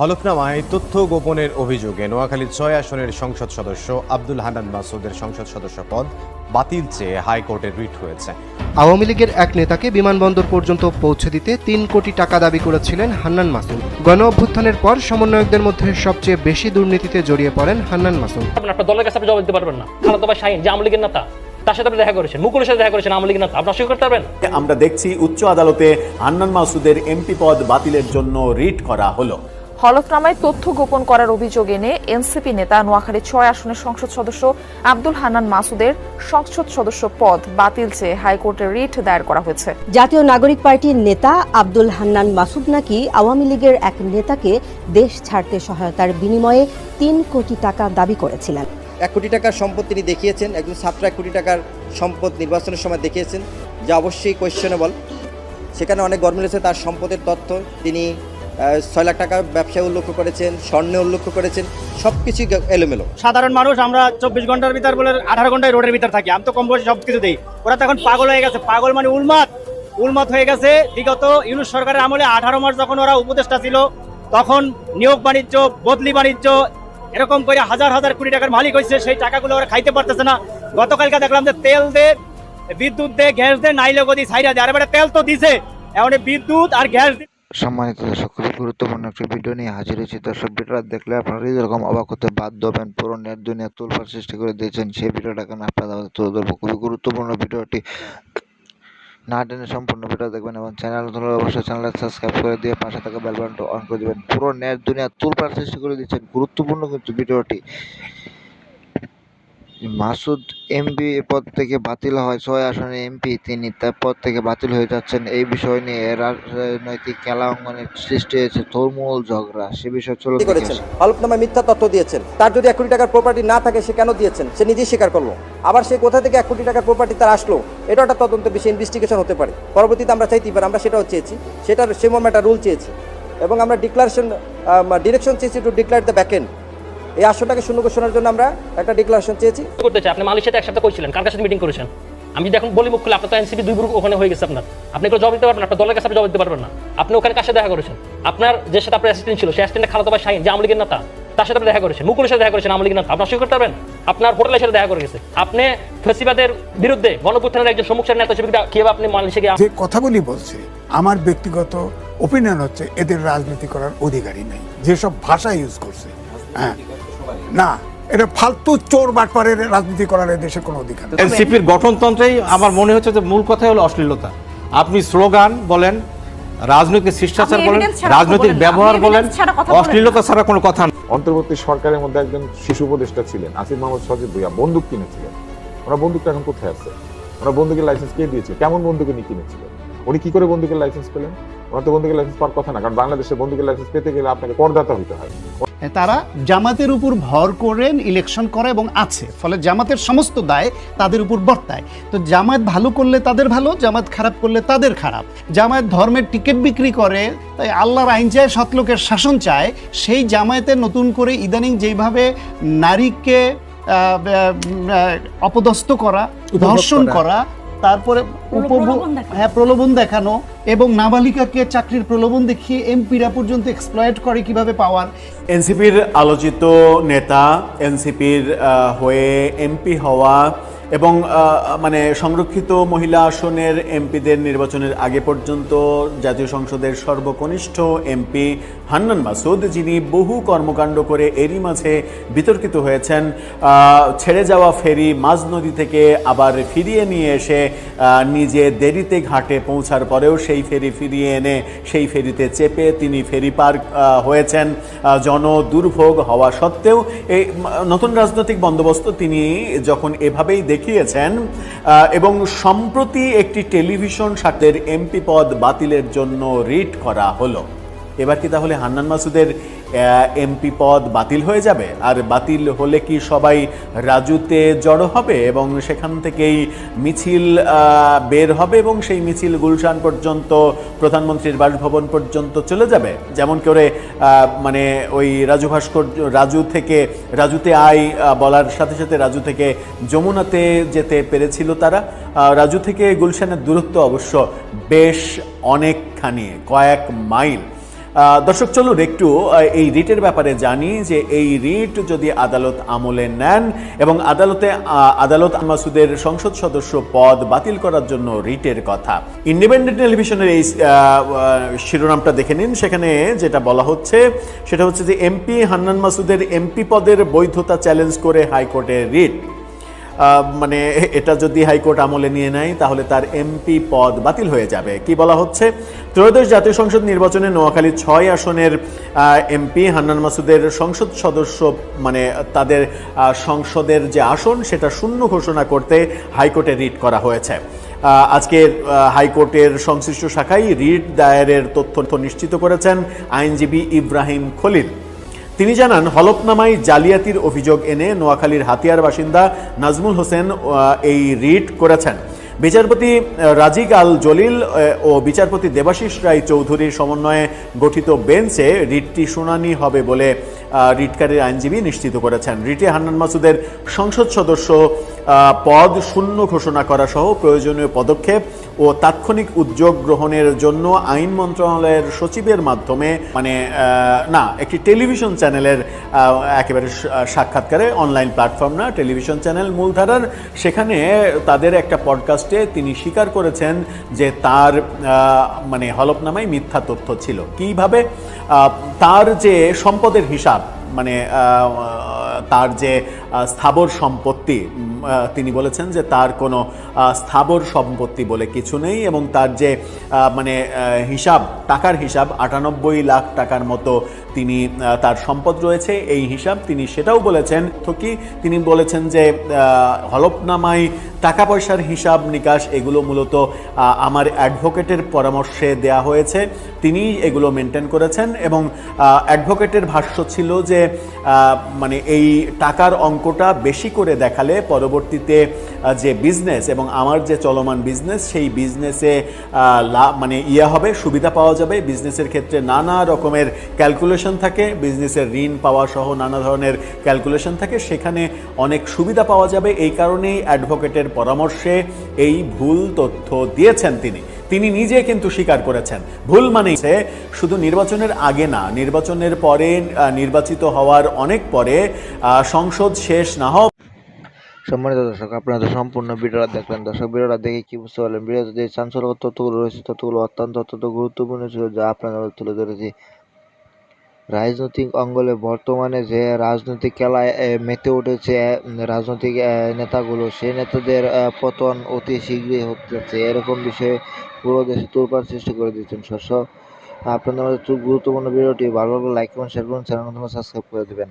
হলফনামায় তথ্য গোপনের অভিযোগে নোয়াখালী ৬ আসনের সংসদ সদস্য আব্দুল হান্নান মাসুদের সংসদ সদস্য পদ বাতিল চেয়ে হাইকোর্টে রিট হয়েছে। আওয়ামী লীগের এক নেতাকে বিমানবন্দর পর্যন্ত পৌঁছে দিতে ৩ কোটি টাকা দাবি করেছিলেন হান্নান মাসুদ। গণ অভ্যুত্থানের পর সমন্বয়কদের মধ্যে সবচেয়ে বেশি দুর্নীতিতে জড়িয়ে পড়েন হান্নান মাসুদ। আপনার দলের কাছে আপনি জবাব দিতে পারবেন না। খালেদা ভাই শাহীন যে আওয়ামী লীগের নেতা, তার সাথে আপনি দেখা করেছেন, মুকুলের সাথে দেখা করেছেন, আওয়ামী লীগের নেতা, আপনি অস্বীকার করতে পারবেন? আমরা দেখছি উচ্চ আদালতে হান্নান মাসুদের এমপি পদ বাতিলের জন্য রিট করা হলো। হলফনামায় তথ্য গোপন করার অভিযোগ এনে এনসিপি নেতা নোয়াখালী ৬ আসনের সংসদ সদস্য আব্দুল হান্নান মাসুদের সংসদ সদস্য পদ বাতিল চেয়ে হাইকোর্টে রিট দায়ের করা হয়েছে। জাতীয় নাগরিক পার্টির নেতা আব্দুল হান্নান মাসুদ নাকি আওয়ামী লীগের এক নেতাকে দেশ ছাড়তে সহায়তার বিনিময়ে ৩ কোটি টাকা দাবি করেছিলেন। ১ কোটি টাকার সম্পদ তিনি দেখিয়েছেন, একজন ছাত্র ১ কোটি টাকার সম্পদ নির্বাচনের সময় দেখিয়েছেন, যা অবশ্যই কোয়েশ্চেনেবল। সেখানে অনেক গরমিল আছে তার সম্পদের তথ্য। তিনি ৬ লাখ টাকা ব্যবসায় উল্লেখ করেছেন, স্বর্ণে উল্লেখ করেছেন, সবকিছু এলোমেলো। সাধারণ মানুষ আমরা ২৪ ঘন্টার ভিতর বলে ১৮ ঘন্টায় রোডের ভিতর থাকি। আমি তো কম বয়সে সবকিছু দেই। ওরা তো এখন পাগল হয়ে গেছে। পাগল মানে উন্মাদ হয়ে গেছে। বিগত ইউনূস সরকারের আমলে ১৮ মাস যখন ওরা উপদেষ্টা ছিল, তখন নিয়োগ বাণিজ্য, বদলি বাণিজ্য, এরকম করে হাজার হাজার কোটি টাকার মালিক হয়েছে। সেই টাকাগুলো ওরা খাইতে পারতেছে না। গতকালকে দেখলাম যে তেল দে, বিদ্যুৎ দে, গ্যাস দে, নাইলে গদি ছাইরা দে। আরে তেল তো দিছে, এখন বিদ্যুৎ আর গ্যাস। সম্মানিত দর্শক, খুবই গুরুত্বপূর্ণ একটি ভিডিও নিয়ে হাজির হয়েছি। দর্শক, ভিডিওটা দেখলে আপনারা এরকম অবাক হতে বাধ্য হবেন। পুরো নেট দুনিয়া তোলপাড় সৃষ্টি করে দিয়েছেন। সেই ভিডিওটা কেন আপনাদের তুলে ধরবো। খুবই গুরুত্বপূর্ণ ভিডিওটি, না টেনে সম্পূর্ণ ভিডিও দেখবেন এবং চ্যানেল ধরে অবশ্যই চ্যানেলটা সাবস্ক্রাইব করে দিয়ে পাশে থাকা বেল বাটনটা অন করে দেবেন। পুরো নেট দুনিয়া তোলপাড় সৃষ্টি করে দিচ্ছেন। গুরুত্বপূর্ণ কিন্তু ভিডিওটি। মাসুদ এমপি পদ থেকে বাতিল হয়, ৬ আসনের এমপি তিনি তার পদ থেকে বাতিল হয়ে যাচ্ছেন। এই বিষয় নিয়ে রাজনৈতিক খেলা অঙ্গনের সৃষ্টি হয়েছে তুমুল ঝগড়া। সে বিষয়ে চলে করেছেন, হলফনামায় মিথ্যা তথ্য দিয়েছেন। তার যদি ১ কোটি টাকার প্রপার্টি না থাকে, সে কেন দিয়েছেন সে নিজেই স্বীকার করলো। আবার সে কোথা থেকে ১ কোটি টাকার প্রপার্টি তার আসলো, এটা একটা তদন্ত বিষয়, ইনভেস্টিগেশন হতে পারে। পরবর্তীতে আমরা চাইতেই পারি, আমরা সেটাও চেয়েছি, সেটার সে মর্মে একটা রুল চেয়েছি এবং আমরা ডিরেকশন চেয়েছি টু ডিক্লেয়ার দ্য ব্যাকএন্ড। এই আসনটাকে শূন্য ঘোষণার জন্য আমরা একটা ডিক্লারেশন চেয়েছি। করতে চাই আপনি মালয়েশিয়াতে এক সপ্তাহ কইছিলেন, কার সাথে মিটিং করেছেন? আমি যদি এখন বলি মুখ খুলে, আপনার তো এনসিপি ২ গ্রুপ ওখানে হয়ে গেছে। আপনি এগুলো জবাব দিতে পারবেন না। আপনার দলের কাছে আপনি জবাব দিতে পারবেন না। আপনি ওখানে কার সাথে দেখা করেছেন? আপনার যে সাথে আপনার অ্যাসিস্ট্যান্ট ছিল, সেই অ্যাসিস্ট্যান্ট খালেদা ভাই শাহীন যে আওয়ামী লীগের নেতা, তার সাথে আপনি দেখা করেছেন, মুকুলের সাথে দেখা করেছেন, আওয়ামী লীগের নেতা, আপনি অস্বীকার করতে পারবেন? আপনার হোটেলের সাথে দেখা করে গেছে। আপনি ফেসিবাদের বিরুদ্ধে গণঅভ্যুত্থানের একজন সম্মুখের নেতা হিসেবে কিভাবে আপনি মালয়েশিয়া গিয়ে যে কথাগুলি বলছে, আমার ব্যক্তিগত ওপিনিয়ন হচ্ছে এদের রাজনীতি করার অধিকারই নেই। যেসব ভাষা ইউজ করছে, হ্যাঁ, না, এটা ফালতু চোর বাটপারের রাজনীতি করার দেশে কোনো অধিকার নেই। এনসিপির গঠনতন্ত্রেই আমার মনে হচ্ছে যে মূল কথাই হলো অশ্লীলতা। আপনি স্লোগান বলেন, রাজনৈতিক শিষ্টাচার বলেন, রাজনৈতিক ব্যবহার বলেন, অশ্লীলতা ছাড়া কোনো কথা না। অন্তর্বর্তী সরকারের মধ্যে একজন শিশু উপদেষ্টা ছিলেন, আসিফ মোহাম্মদ সজীব ভুইয়া, বন্দুক কিনেছিলেন। ওনার বন্দুকটা এখন কোথায় আছে? ওনার বন্দুকের লাইসেন্স কে দিয়েছে? কেমন বন্দুক উনি কিনেছিলেন? উনি কি করে বন্দুকের লাইসেন্স পেলেন? ওনার তো বন্দুকের লাইসেন্স পাওয়ার কথা না, কারণ বাংলাদেশে বন্দুকের লাইসেন্স পেতে গেলে আপনাকে করদাতা হতে হয়। তারা জামাতের উপর ভর করে ইলেকশন করে এবং আছে, ফলে জামাতের সমস্ত দায় তাদের উপর বর্তায়। তো জামায়াত ভালো করলে তাদের ভালো, জামায়াত খারাপ করলে তাদের খারাপ। জামায়াত ধর্মের টিকিট বিক্রি করে, তাই আল্লাহর আইন চায়, সৎলোকের শাসন চায়। সেই জামায়াতে নতুন করে ইদানিং যেভাবে নারীকে অপদস্থ করা, ধর্ষণ করা, তারপরে প্রলোভন দেখানো এবং নাবালিকাকে চাকরির প্রলোভন দেখিয়ে এমপিরা পর্যন্ত এক্সপ্লয়েট করে কিভাবে পাওয়ার। এনসিপির আলোচিত নেতা, এনসিপির হয়ে এমপি হওয়া এবং মানে সংরক্ষিত মহিলা আসনের এমপিদের নির্বাচনের আগে পর্যন্ত জাতীয় সংসদের সর্বকনিষ্ঠ এমপি হান্নান মাসুদ, যিনি বহু কর্মকাণ্ড করে এরই মাঝে বিতর্কিত হয়েছেন। ছেড়ে যাওয়া ফেরি মাঝ নদী থেকে আবার ফিরিয়ে নিয়ে এসে নিজে দেরিতে ঘাটে পৌঁছার পরেও সেই ফেরি ফিরিয়ে এনে সেই ফেরিতে চেপে তিনি ফেরি পার হয়েছেন। দুর্ভোগ হওয়া সত্ত্বেও এই নতুন রাজনৈতিক বন্দোবস্ত তিনি যখন এভাবেই দেখিয়েছেন এবং সম্প্রতি একটি টেলিভিশন সাথের এমপি পদ বাতিলের জন্য রিট করা হলো। এবার কি তাহলে হান্নান মাসুদের এমপি পদ বাতিল হয়ে যাবে? আর বাতিল হলে কি সবাই রাজুতে জড়ো হবে এবং সেখান থেকেই মিছিল বের হবে এবং সেই মিছিল গুলশান পর্যন্ত, প্রধানমন্ত্রীর বাসভবন পর্যন্ত চলে যাবে? যেমন করে মানে ওই রাজু ভাস্কর রাজুতে আয় বলার সাথে সাথে রাজু থেকে যমুনাতে যেতে পেরেছিল তারা। রাজু থেকে গুলশানের দূরত্ব অবশ্য বেশ অনেকখানি, কয়েক মাইল। দর্শক চলুন একটু এই রিটের ব্যাপারে জানি যে এই রিট যদি আদালত আমলে নেন এবং আদালত মাসুদের সংসদ সদস্য পদ বাতিল করার জন্য রিটের কথা। ইন্ডিপেন্ডেন্ট টেলিভিশনের এই শিরোনামটা দেখে নিন। সেখানে যেটা বলা হচ্ছে সেটা হচ্ছে যে এমপি হান্নান মাসুদের এমপি পদের বৈধতা চ্যালেঞ্জ করে হাইকোর্টের রিট। মানে এটা যদি হাইকোর্ট আমলে নিয়ে নেয় তাহলে তার এমপি পদ বাতিল হয়ে যাবে। কি বলা হচ্ছে, ত্রয়োদশ জাতীয় সংসদ নির্বাচনে নোয়াখালী 6 আসনের এমপি হান্নান মাসুদের সংসদ সদস্য মানে তাদের সংসদের যে আসন সেটা শূন্য ঘোষণা করতে হাইকোর্টে রিট করা হয়েছে। আজকে হাইকোর্টের সংশ্লিষ্ট শাখায় রিট দায়েরের তথ্য নিশ্চিত করেছেন আইনজীবী ইব্রাহিম খলিল। তিনি জানান, হলফনামায় জালিয়াতির অভিযোগ এনে নোয়াখালীর হাতিয়ার বাসিন্দা নাজমুল হোসেন এই রিট করেছেন। বিচারপতি রাজিক আল জলিল ও বিচারপতি দেবাশিস রায় চৌধুরীর সমন্বয়ে গঠিত বেঞ্চে রিটটি শুনানি হবে বলে রিটকারীর আইনজীবী নিশ্চিত করেছেন। রিটে হান্নান মাসুদের সংসদ সদস্য পদ শূন্য ঘোষণা করা সহ প্রয়োজনীয় পদক্ষেপ ও তাৎক্ষণিক উদ্যোগ গ্রহণের জন্য আইন মন্ত্রণালয়ের সচিবের মাধ্যমে একটি টেলিভিশন চ্যানেলের একেবারে সাক্ষাৎকারে, অনলাইন প্ল্যাটফর্ম না, টেলিভিশন চ্যানেল মূলধারার, সেখানে তাদের একটা পডকাস্টে তিনি স্বীকার করেছেন যে তার হলফনামায় মিথ্যা তথ্য ছিল। কিভাবে? তার যে সম্পদের হিসাব তার যে স্থাবর সম্পত্তি, তিনি বলেছেন যে তার কোনো স্থাবর সম্পত্তি বলে কিছু নেই এবং তার যে হিসাব, টাকার হিসাব 98 লাখ টাকার মতো তিনি তার সম্পদ রয়েছে, এই হিসাব তিনি সেটাও বলেছেন। তিনি বলেছেন যে হলফনামায় টাকা পয়সার হিসাব নিকাশ এগুলো মূলত আমার অ্যাডভোকেটের পরামর্শে দেয়া হয়েছে, তিনি এগুলো মেনটেন করেছেন এবং অ্যাডভোকেটের ভাষ্য ছিল যে এই টাকার অঙ্কটা বেশি করে দেখালে পরবর্তীতে যে বিজনেস এবং আমার যে চলমান বিজনেস সেই বিজনেসে হবে, সুবিধা পাওয়া যাবে। বিজনেসের ক্ষেত্রে নানা রকমের ক্যালকুলেশন থাকে, বিজনেসের ঋণ পাওয়া সহ নানা ধরনের ক্যালকুলেশন থাকে, সেখানে অনেক সুবিধা পাওয়া যাবে। এই কারণেই অ্যাডভোকেটের পরামর্শে এই ভুল তথ্য দিয়েছেন তিনি নিজে কিন্তু স্বীকার করেছেন। ভুল শুধু নির্বাচনের আগে না, নির্বাচনের পরে, নির্বাচিত হওয়ার অনেক পরে, সংসদ শেষ না হওয়া। সম্মানিত দর্শক, আপনারা তো সম্পূর্ণ ভিডিওটা দেখলেন। দর্শক, ভিডিওটা দেখে কি বুঝতে পারলেন? ভিডিওতে যে চাঞ্চল্যকর তথ্যগুলো রয়েছে, তথ্যগুলো অত্যন্ত গুরুত্বপূর্ণ ছিল, যা আপনারা তুলে ধরেছি। রাজনৈতিক অঙ্গলে বর্তমানে যে রাজনৈতিক খেলায় মেতে উঠেছে রাজনৈতিক নেতাগুলো, সেই নেতাদের পতন অতি শীঘ্রই হতে যাচ্ছে, এরকম বিষয়ে পুরো দেশে তোলপাড় সৃষ্টি করে দিচ্ছেন। আপনাদের মধ্যে গুরুত্বপূর্ণ ভিডিওটি ভালো লাগলে লাইক করুন, শেয়ার করুন, চ্যানেল সাবস্ক্রাইব করে দেবেন।